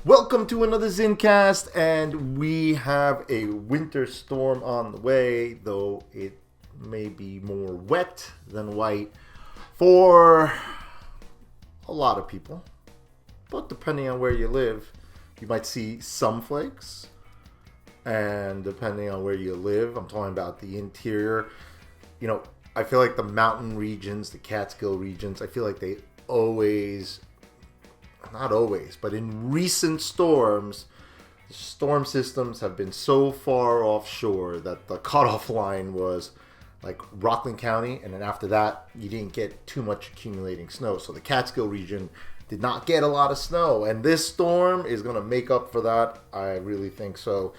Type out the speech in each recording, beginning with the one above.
Welcome to another Zincast, and we have a winter storm on the way, though it may be more wet than white for a lot of people. But depending on where you live, you might see some flakes. And depending on where you live, I'm talking about the interior. You know, I feel like the mountain regions, the Catskill regions, I feel like they always... not always, but in recent storms, the storm systems have been so far offshore that the cutoff line was like Rockland County, and then after that, you didn't get too much accumulating snow. So the Catskill region did not get a lot of snow, and this storm is going to make up for that. I really think so.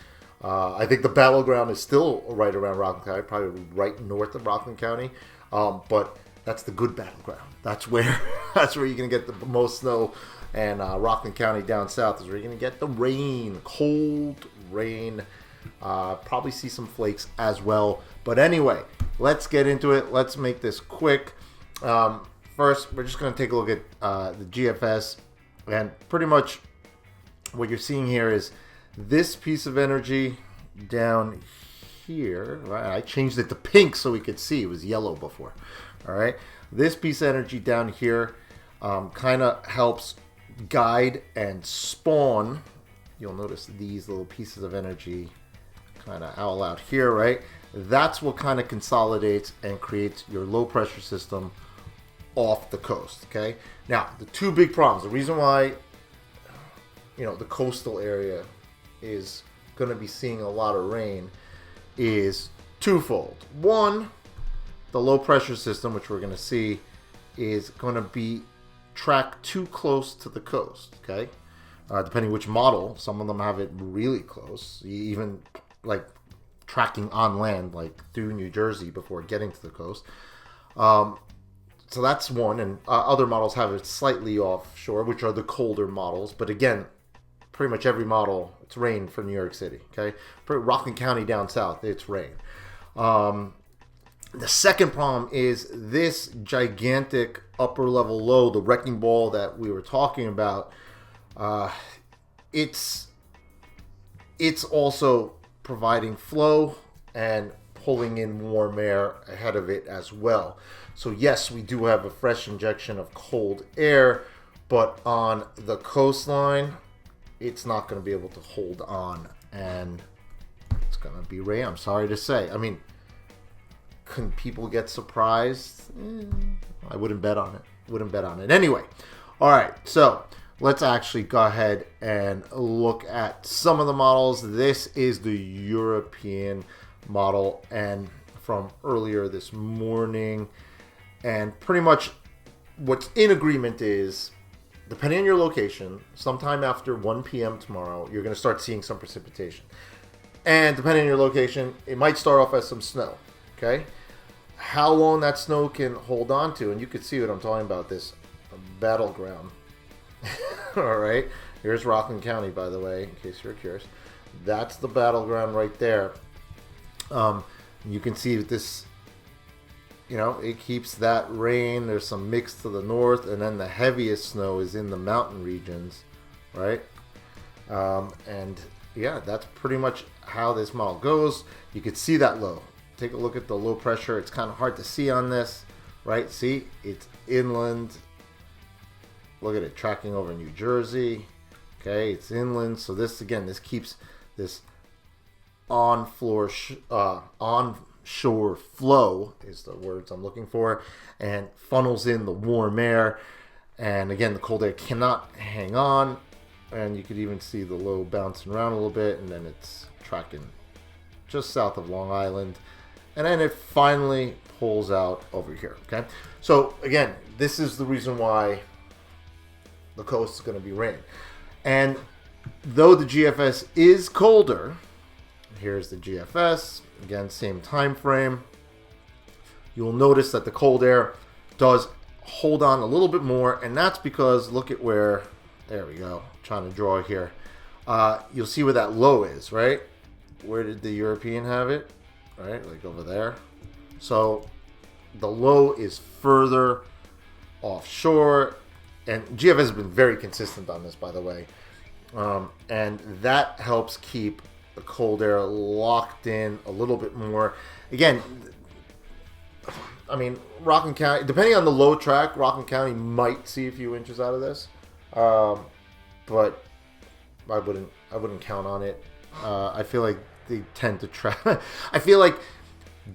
I think the battleground is still right around Rockland County, probably right north of Rockland County, but that's the good battleground. That's where you're going to get the most snow. And Rockland County down south is where you're going to get the rain, cold rain. Probably see some flakes as well. But anyway, let's get into it. Let's make this quick. First, we're just going to take a look at the GFS. And pretty much what you're seeing here is this piece of energy down here. Right? I changed it to pink so we could see. It was yellow before. All right. This piece of energy down here kind of helps guide and spawn. You'll notice these little pieces of energy kind of all out here, right? That's what kind of consolidates and creates your low pressure system off the coast. Okay, now the two big problems, the reason why the coastal area is going to be seeing a lot of rain is twofold. One, the low pressure system, which we're going to see, is going to be track too close to the coast, okay? Depending which model, some of them have it really close, even like tracking on land, like through New Jersey before getting to the coast. So that's one, and other models have it slightly offshore, which are the colder models. But again, pretty much every model, it's rain for New York City, okay? For Rockland County down south, it's rain. The second problem is this gigantic upper level low, the wrecking ball that we were talking about. It's also providing flow and pulling in warm air ahead of it as well. So yes, we do have a fresh injection of cold air, but on the coastline, it's not going to be able to hold on, and it's going to be rain. I'm sorry to say. I mean, can people get surprised? I wouldn't bet on it. Anyway, all right, so let's actually go ahead and look at some of the models. This is the European model, and from earlier this morning. And pretty much what's in agreement is, depending on your location, sometime after 1 p.m. tomorrow, you're going to start seeing some precipitation. And depending on your location, it might start off as some snow. Okay, how long that snow can hold on to, and you can see what I'm talking about, this battleground. All right, here's Rockland County, by the way, in case you're curious. That's the battleground right there. You can see that this, it keeps that rain. There's some mix to the north, and then the heaviest snow is in the mountain regions, right? And yeah, that's pretty much how this model goes. You can see that low. Take a look at the low pressure. It's kind of hard to see on this, right? See, it's inland. Look at it tracking over New Jersey. Okay, it's inland. So this, again, this keeps this onshore flow is the words I'm looking for, and funnels in the warm air. And again, the cold air cannot hang on. And you could even see the low bouncing around a little bit, and then it's tracking just south of Long Island. And then it finally pulls out over here, okay? So, again, this is the reason why the coast is going to be rain. And though the GFS is colder, here's the GFS. Again, same time frame. You'll notice that the cold air does hold on a little bit more, and that's because, look at where, there we go, I'm trying to draw here. You'll see where that low is, right? Where did the European have it? Right, like over there. So the low is further offshore, and GFS has been very consistent on this, by the way. And that helps keep the cold air locked in a little bit more. Again, I mean, Rockland County, depending on the low track, Rockland County might see a few inches out of this, but I wouldn't count on it. I feel like they tend to track. I feel like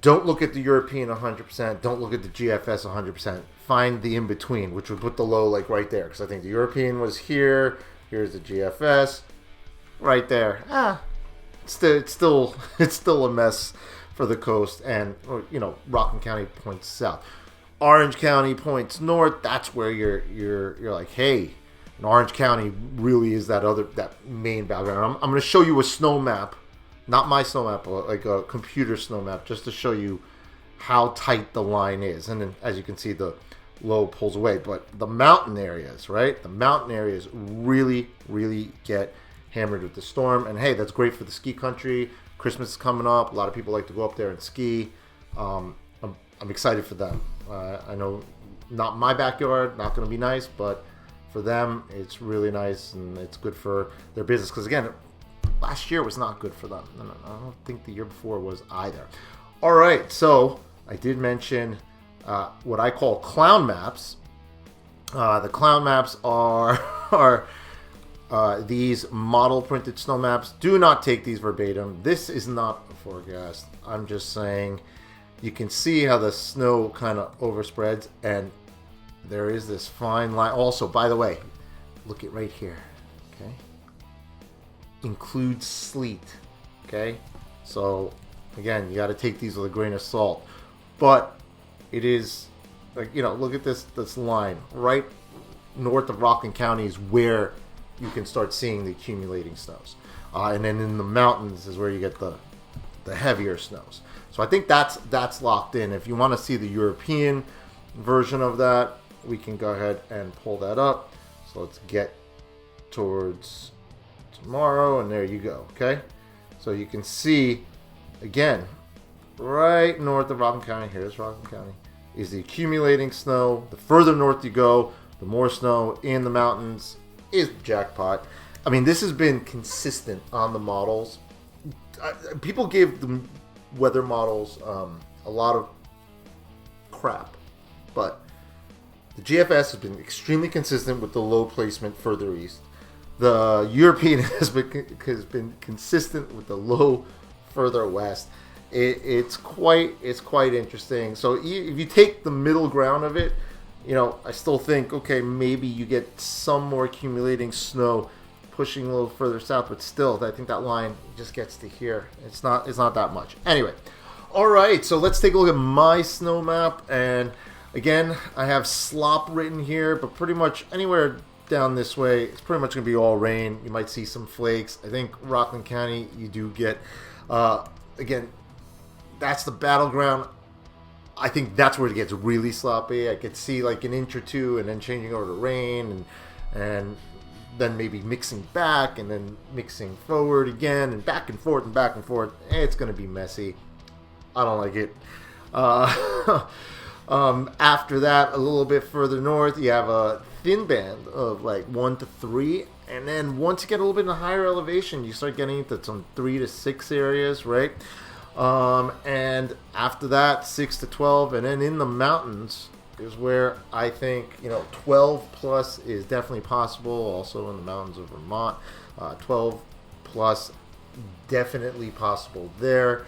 don't look at the European 100%. Don't look at the GFS 100%. Find the in between, which would put the low like right there, because I think the European was here. Here's the GFS, right there. It's still a mess for the coast, and Rockland County points south, Orange County points north. That's where you're like, hey, and Orange County really is that main battleground. I'm going to show you a snow map, not my snow map, but like a computer snow map, just to show you how tight the line is. And then, as you can see, the low pulls away. But the mountain areas, right? The mountain areas really, really get hammered with the storm. And hey, that's great for the ski country. Christmas is coming up. A lot of people like to go up there and ski. I'm excited for them. I know not my backyard, not going to be nice, but for them, it's really nice, and it's good for their business. Because again, last year was not good for them. I don't think the year before was either. All right, so I did mention what I call clown maps. The clown maps are these model printed snow maps. Do not take these verbatim. This is not a forecast. I'm just saying you can see how the snow kind of overspreads, and there is this fine line. Also, by the way, look at right here. Okay, includes sleet. Okay, so again, you got to take these with a grain of salt. But it is like, look at this line right north of Rockland County is where you can start seeing the accumulating snows, and then in the mountains is where you get the heavier snows. So I think that's locked in. If you want to see the European version of that, we can go ahead and pull that up. So let's get towards tomorrow, and there you go. Okay, so you can see again right north of Rockland County. Here's Rockland County is the accumulating snow. The further north you go, the more snow in the mountains is jackpot. I mean, this has been consistent on the models. People give the weather models a lot of crap, but the GFS has been extremely consistent with the low placement further east. The European has been consistent with the low further west. It's quite interesting. So if you take the middle ground of it, I still think, okay, maybe you get some more accumulating snow pushing a little further south, but still, I think that line just gets to here. It's not that much. Anyway, all right, so let's take a look at my snow map. And again, I have slop written here, but pretty much anywhere down this way, it's pretty much going to be all rain. You might see some flakes. I think Rockland County, you do get, again, that's the battleground. I think that's where it gets really sloppy. I could see like an inch or two and then changing over to rain and then maybe mixing back and then mixing forward again and back and forth and back and forth. It's going to be messy. I don't like it. After that, a little bit further north, you have a thin band of like 1 to 3. And then once you get a little bit in a higher elevation, you start getting into some 3 to 6 areas, right? And after that, 6 to 12. And then in the mountains is where I think, 12 plus is definitely possible. Also in the mountains of Vermont, 12 plus definitely possible there.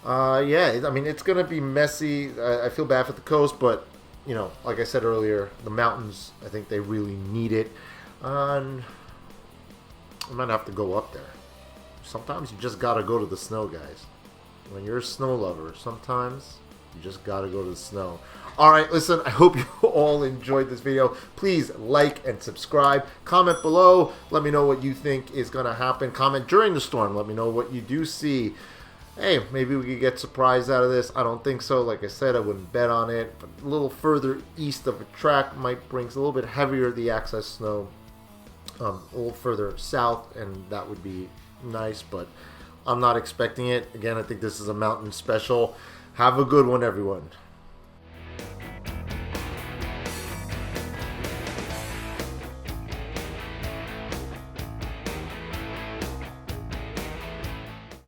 Yeah, I mean, it's going to be messy. I feel bad for the coast, but, like I said earlier, the mountains, I think they really need it. And I might have to go up there. Sometimes you just got to go to the snow, guys. When you're a snow lover, sometimes you just got to go to the snow. All right, listen, I hope you all enjoyed this video. Please like and subscribe. Comment below. Let me know what you think is going to happen. Comment during the storm. Let me know what you do see. Hey, maybe we could get surprised out of this. I don't think so. Like I said, I wouldn't bet on it. But a little further east of a track might bring a little bit heavier the access snow. A little further south, and that would be nice, but I'm not expecting it. Again, I think this is a mountain special. Have a good one, everyone.